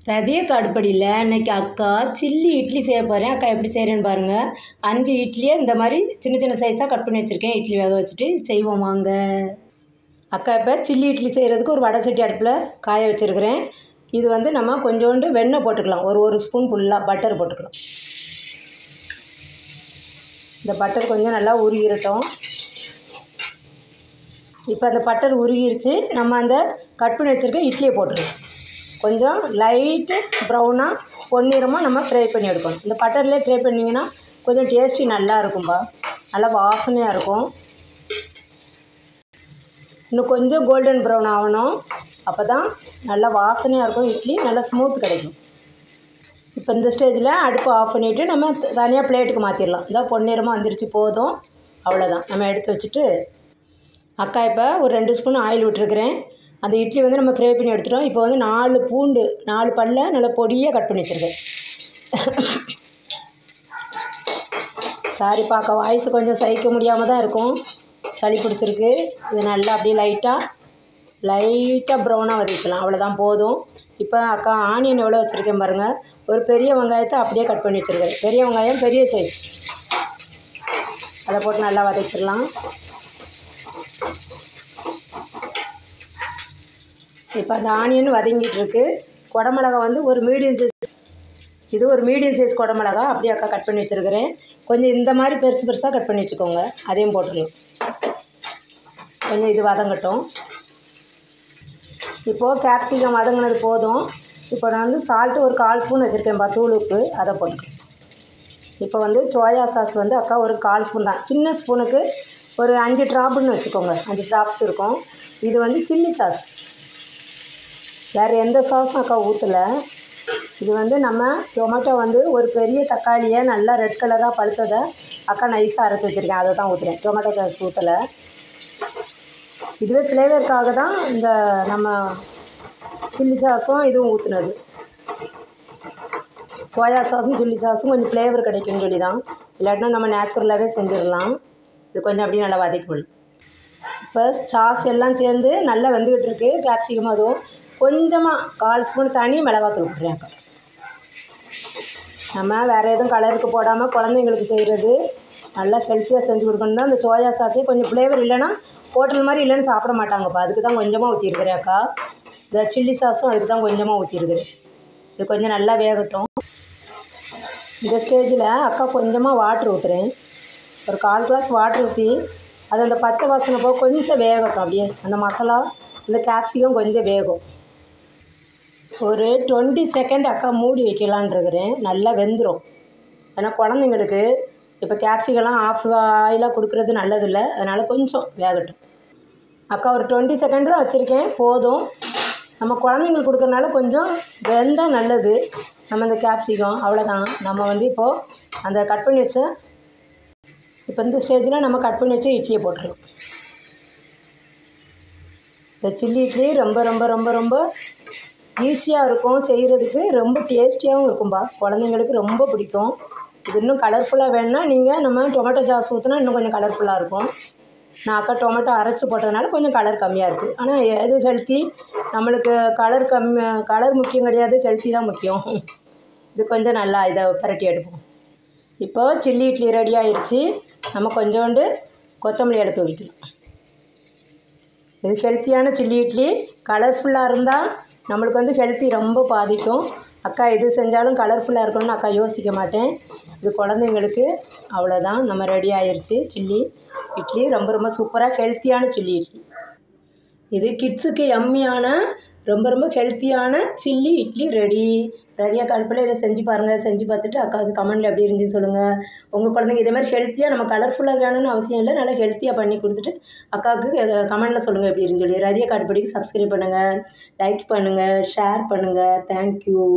ரதிய அடுப்படியில் இன்றைக்கி அக்கா சில்லி இட்லி செய்ய போகிறேன். அக்கா எப்படி செய்கிறேன்னு பாருங்கள். 5 இட்லியை இந்த மாதிரி சின்ன சின்ன சைஸாக கட் பண்ணி வச்சுருக்கேன். இட்லி வேக வச்சுட்டு செய்வோம் வாங்க. அக்கா இப்போ சில்லி இட்லி செய்கிறதுக்கு ஒரு வடை சட்டி அடுப்பில் காய வச்சுருக்கிறேன். இது வந்து நம்ம கொஞ்சோண்டு வெண்ணெய் போட்டுக்கலாம். ஒரு ஸ்பூன் ஃபுல்லாக பட்டர் போட்டுக்கலாம். இந்த பட்டர் கொஞ்சம் நல்லா உருகிரட்டும். இப்போ அந்த பட்டர் உருகிருச்சு. நம்ம அந்த கட் பண்ணி வச்சுருக்க இட்லியை போட்டுருக்கோம். கொஞ்சம் லைட்டு ப்ரௌனாக பொன்னிறமாக நம்ம ஃப்ரை பண்ணி எடுக்கணும். இந்த பட்டர்லேயே ஃப்ரை பண்ணிங்கன்னா கொஞ்சம் டேஸ்ட்டு நல்லா இருக்கும்பா, நல்லா வாசனையாக இருக்கும். இன்னும் கொஞ்சம் கோல்டன் ப்ரௌன் ஆகணும். அப்போ தான் நல்லா வாசனையாக இருக்கும். இட்லி நல்லா ஸ்மூத் கிடைக்கும். இப்போ இந்த ஸ்டேஜில் அடுப்பை ஆஃப் பண்ணிவிட்டு நம்ம தனியாக பிளேட்டுக்கு மாற்றிடலாம். இந்த பொன்னிறமாக வந்துருச்சு, போதும், அவ்வளோதான். நம்ம எடுத்து வச்சுட்டு அக்கா இப்போ ஒரு 2 ஸ்பூன் ஆயில் விட்டுருக்குறேன். அந்த இட்லி வந்து நம்ம ஃப்ரை பண்ணி எடுத்துட்டோம். இப்போ வந்து 4 பூண்டு 4 பல்லை நல்லா பொடியாக கட் பண்ணி வச்சுருக்கேன். சாரி பார்க்க வாய்ஸ் கொஞ்சம் சகிக்க முடியாமல் தான் இருக்கும், சளி பிடிச்சிருக்கு. இது நல்லா அப்படியே லைட்டாக ப்ரௌனாக வதக்கலாம், அவ்வளோதான், போதும். இப்போ அக்கா ஆனியன் எவ்வளோ வச்சுருக்கேன் பாருங்கள். ஒரு பெரிய வெங்காயத்தை அப்படியே கட் பண்ணி வச்சுருக்கேன். பெரிய வெங்காயம் பெரிய சைஸ், அதை போட்டு நல்லா வதக்கிடலாம். இப்போ அந்த ஆனியன் வதங்கிட்டுருக்கு. குடமிளகா வந்து ஒரு மீடியம் சைஸ், இது ஒரு மீடியம் சைஸ் குடமிளகா அப்படியே அக்கா கட் பண்ணி வச்சுருக்கிறேன். கொஞ்சம் இந்த மாதிரி பெருசாக கட் பண்ணி வச்சுக்கோங்க. அதையும் போட்டுடலாம். கொஞ்சம் இது வதங்கட்டும். இப்போது கேப்சிகம் வதங்கினது போதும். இப்போ நான் வந்து சால்ட்டு ஒரு 1/4 ஸ்பூன் வச்சுருக்கேன், தூள் உப்பு, அதை போட்டுக்கேன். இப்போ வந்து சோயா சாஸ் வந்து அக்கா ஒரு 1/4 ஸ்பூன் தான். சின்ன ஸ்பூனுக்கு ஒரு 5 ட்ராப்புன்னு வச்சுக்கோங்க. 5 ட்ராப்ஸ் இருக்கும். இது வந்து சில்லி சாஸ், வேறு எந்த சாஸும் அக்கா ஊற்றலை. இது வந்து நம்ம டொமேட்டோ வந்து ஒரு பெரிய தக்காளியை நல்லா ரெட் கலராக பழுத்ததை அக்கா நைஸாக அரைச்சி வச்சுருக்கேன், அதை தான் ஊற்றுறேன். டொமேட்டோ சாஸ் ஊற்றலை. இதுவே ஃப்ளேவருக்காக தான் இந்த நம்ம சில்லி சாஸும் இதுவும் ஊற்றுனது. சோயா சாஸும் சில்லி சாஸும் கொஞ்சம் ஃப்ளேவர் கிடைக்கும்னு சொல்லி தான், இல்லாட்டினா நம்ம நேச்சுரலாகவே செஞ்சிடலாம். இது கொஞ்சம் அப்படியே நல்லா வதக்கிவிடலாம். இப்போ சாஸ் எல்லாம் சேர்ந்து நல்லா வெந்துக்கிட்டு இருக்குது. கேப்சிகம் அதுவும் கொஞ்சமாக 1/4 ஸ்பூன் தனி மிளகாத்தூள் விட்டுறேன் அக்கா. நம்ம வேறு எதுவும் கலருக்கு போடாமல் குழந்தைங்களுக்கு செய்கிறது நல்லா ஹெல்த்தியாக செஞ்சு கொடுக்கணும் தான். இந்த சோயா சாஸே கொஞ்சம் ஃப்ளேவர் இல்லைன்னா ஹோட்டல் மாதிரி இல்லைன்னு சாப்பிட மாட்டாங்கப்பா. அதுக்கு தான் கொஞ்சமாக ஊற்றிருக்கிறேன் அக்கா. இந்த சில்லி சாஸும் அதுக்கு தான் கொஞ்சமாக ஊற்றிருக்குது. இது கொஞ்சம் நல்லா வேகட்டும். இந்த ஸ்டேஜில் அக்கா கொஞ்சமாக வாட்ரு ஊற்றுறேன். ஒரு 1/4 கிளாஸ் வாட்ரு ஊற்றி அது அந்த பச்சை வாசனை போக கொஞ்சம் வேகட்டும். அப்படியே அந்த மசாலா இந்த கேப்சிகம் கொஞ்சம் வேகும். ஒரு 20 செகண்ட் அக்கா மூடி வைக்கலான் இருக்கிறேன். நல்லா வெந்துடும். ஏன்னா குழந்தைங்களுக்கு இப்போ கேப்சிகம்லாம் ஆஃப் ஆயிலாக கொடுக்குறது நல்லதில்லை, அதனால் கொஞ்சம் வேகட்டும். அக்கா ஒரு 20 செகண்ட் தான் வச்சுருக்கேன், போதும். நம்ம குழந்தைங்களுக்கு கொடுக்குறனால கொஞ்சம் வெந்தால் நல்லது. நம்ம இந்த கேப்சிகம் அவ்வளோதான். நம்ம வந்து இப்போது அந்த கட் பண்ணி வச்ச இப்போ இந்த ஸ்டேஜில் நம்ம கட் பண்ணி வச்ச இட்லியை போட்டுடலாம். இந்த சில்லி இட்லி ரொம்ப ரொம்ப ரொம்ப ரொம்ப ஈஸியாக இருக்கும் செய்கிறதுக்கு, ரொம்ப டேஸ்டியாகவும் இருக்கும்பா. குழந்தைங்களுக்கு ரொம்ப பிடிக்கும். இது இன்னும் கலர்ஃபுல்லாக வேணுன்னா நீங்கள் நம்ம டொமேட்டோ சாஸ் ஊற்றினா இன்னும் கொஞ்சம் கலர்ஃபுல்லாக இருக்கும். நான் அக்கா டொமேட்டோ அரைச்சி போட்டதுனால கொஞ்சம் கலர் கம்மியாக இருக்குது. ஆனால் எது ஹெல்த்தி, நம்மளுக்கு கலர் முக்கியம் கிடையாது, ஹெல்த்தி தான் முக்கியம். இது கொஞ்சம் நல்லா இதை பரட்டி எடுப்போம். இப்போது சில்லி இட்லி ரெடி ஆயிடுச்சு. நம்ம கொஞ்சோண்டு கொத்தமல்லி எடுத்து வைக்கலாம். இது ஹெல்த்தியான சில்லி இட்லி. கலர்ஃபுல்லாக இருந்தால் நம்மளுக்கு வந்து ஹெல்த்தி ரொம்ப பாதிக்கும். அக்கா எது செஞ்சாலும் கலர்ஃபுல்லாக இருக்கணும்னு அக்கா யோசிக்க மாட்டேன். இது குழந்தைங்களுக்கு அவ்வளோதான். நம்ம ரெடி ஆயிடுச்சு சில்லி இட்லி. ரொம்ப ரொம்ப சூப்பராக ஹெல்த்தியான சில்லி இட்லி. இது கிட்ஸுக்கு யம்மியான ரொம்ப ரொம்ப ஹெல்த்தியான சில்லி இட்லி ரெடி. ரதியா அடுப்பில் இதை செஞ்சு பாருங்கள். செஞ்சு பார்த்துட்டு அக்காவுக்கு கமெண்டில் எப்படி இருந்துச்சு சொல்லுங்கள். உங்கள் குழந்தைங்க இதே மாதிரி ஹெல்த்தியாக, நம்ம கலர்ஃபுல்லாக வேணும்னு அவசியம் இல்லை, நல்லா ஹெல்த்தியாக பண்ணி கொடுத்துட்டு அக்காவுக்கு கமெண்டில் சொல்லுங்கள் எப்படி இருந்துன்னு சொல்லி. ரதியா அடுப்படிக்கு சப்ஸ்கிரைப் பண்ணுங்கள், லைக் பண்ணுங்கள், ஷேர் பண்ணுங்கள். தேங்க்யூ.